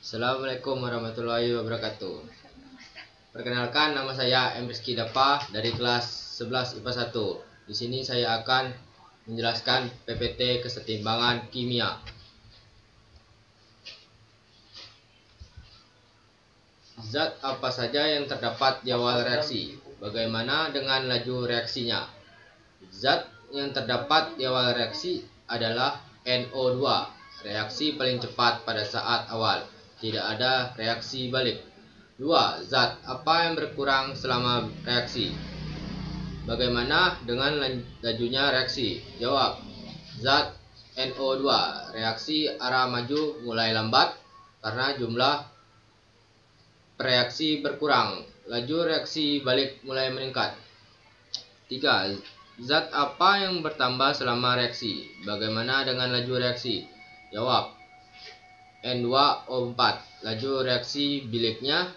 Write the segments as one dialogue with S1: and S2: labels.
S1: Assalamualaikum warahmatullahi wabarakatuh. Perkenalkan, nama saya M. Rizky Dapa dari kelas 11 IPA 1. Di sini saya akan menjelaskan PPT kesetimbangan kimia. Zat apa saja yang terdapat di awal reaksi? Bagaimana dengan laju reaksinya? Zat yang terdapat di awal reaksi adalah NO2. Reaksi paling cepat pada saat awal. Tidak ada reaksi balik. 2. Zat apa yang berkurang selama reaksi? Bagaimana dengan lajunya reaksi? Jawab. Zat NO2. Reaksi arah maju mulai lambat karena jumlah reaksi berkurang. Laju reaksi balik mulai meningkat. 3. Zat apa yang bertambah selama reaksi? Bagaimana dengan laju reaksi? Jawab. N2O4. Laju reaksi biliknya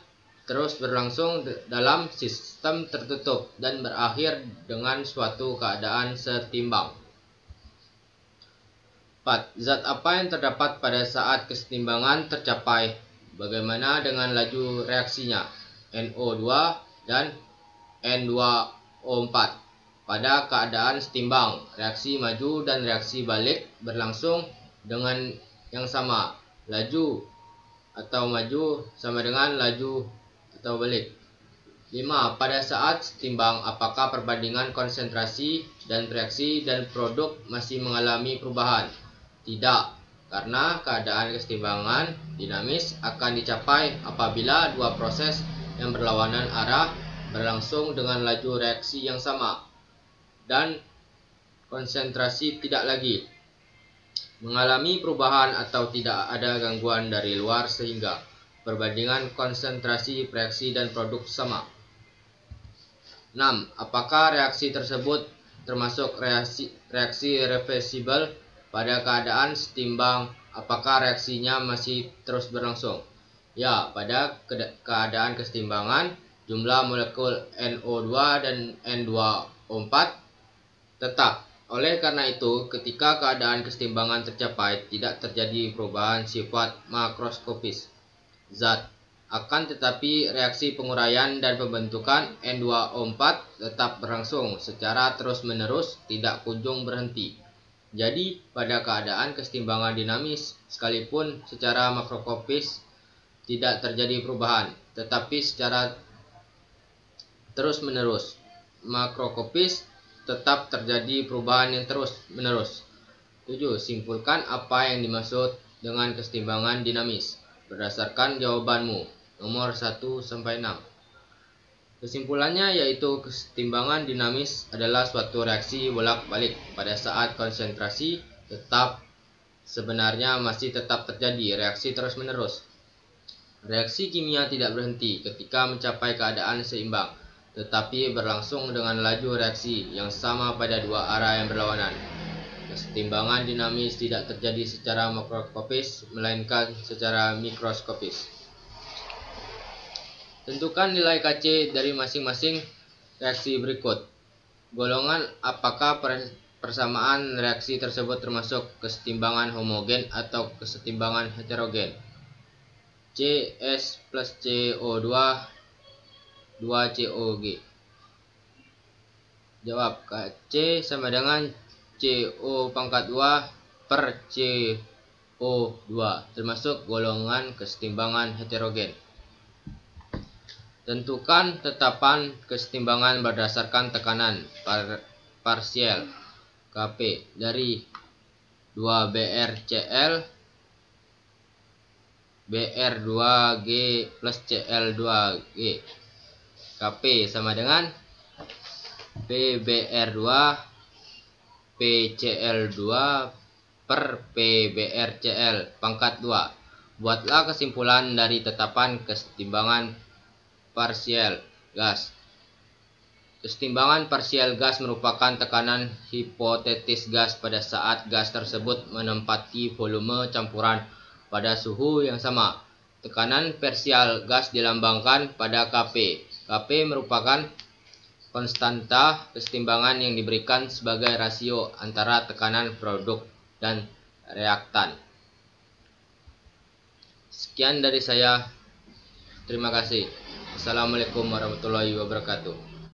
S1: terus berlangsung dalam sistem tertutup dan berakhir dengan suatu keadaan setimbang. 4. Zat apa yang terdapat pada saat kesetimbangan tercapai? Bagaimana dengan laju reaksinya? NO2 dan N2O4. Pada keadaan setimbang, reaksi maju dan reaksi balik berlangsung dengan yang sama. Laju atau maju sama dengan laju atau balik. 5. Pada saat setimbang, apakah perbandingan konsentrasi dan reaksi dan produk masih mengalami perubahan? Tidak, karena keadaan kesetimbangan dinamis akan dicapai apabila dua proses yang berlawanan arah berlangsung dengan laju reaksi yang sama dan konsentrasi tidak lagi mengalami perubahan atau tidak ada gangguan dari luar sehingga perbandingan konsentrasi reaksi dan produk sama. 6. Apakah reaksi tersebut termasuk reaksi reversibel? Pada keadaan setimbang, apakah reaksinya masih terus berlangsung? Ya, pada keadaan kesetimbangan, jumlah molekul NO2 dan N2O4 tetap. Oleh karena itu, ketika keadaan kesetimbangan tercapai, tidak terjadi perubahan sifat makroskopis zat. Akan tetapi, reaksi penguraian dan pembentukan N2O4 tetap berlangsung secara terus-menerus, tidak kunjung berhenti. Jadi, pada keadaan kesetimbangan dinamis, sekalipun secara makroskopis tidak terjadi perubahan, tetapi secara terus-menerus makroskopis tetap terjadi perubahan yang terus-menerus. 7. Simpulkan apa yang dimaksud dengan kesetimbangan dinamis berdasarkan jawabanmu nomor 1-6. Kesimpulannya yaitu kesetimbangan dinamis adalah suatu reaksi bolak-balik pada saat konsentrasi tetap sebenarnya masih tetap terjadi reaksi terus-menerus. Reaksi kimia tidak berhenti ketika mencapai keadaan seimbang, tetapi berlangsung dengan laju reaksi yang sama pada dua arah yang berlawanan. Kesetimbangan dinamis tidak terjadi secara makroskopis, melainkan secara mikroskopis. Tentukan nilai Kc dari masing-masing reaksi berikut. Golongan apakah persamaan reaksi tersebut termasuk kesetimbangan homogen atau kesetimbangan heterogen? CS plus CO2 2COG. Jawab. Kc sama dengan CO pangkat 2 per CO2 termasuk golongan kesetimbangan heterogen. Tentukan tetapan kesetimbangan berdasarkan tekanan parsial Kp dari 2BrCl Br2G plus Cl2G. Kp sama dengan PBr2 PCl2 per PBrCl pangkat 2. Buatlah kesimpulan dari tetapan kesetimbangan parsial gas. Kesetimbangan parsial gas merupakan tekanan hipotetis gas pada saat gas tersebut menempati volume campuran pada suhu yang sama. Tekanan parsial gas dilambangkan pada Kp. Kp merupakan konstanta kesetimbangan yang diberikan sebagai rasio antara tekanan produk dan reaktan. Sekian dari saya. Terima kasih. Assalamualaikum warahmatullahi wabarakatuh.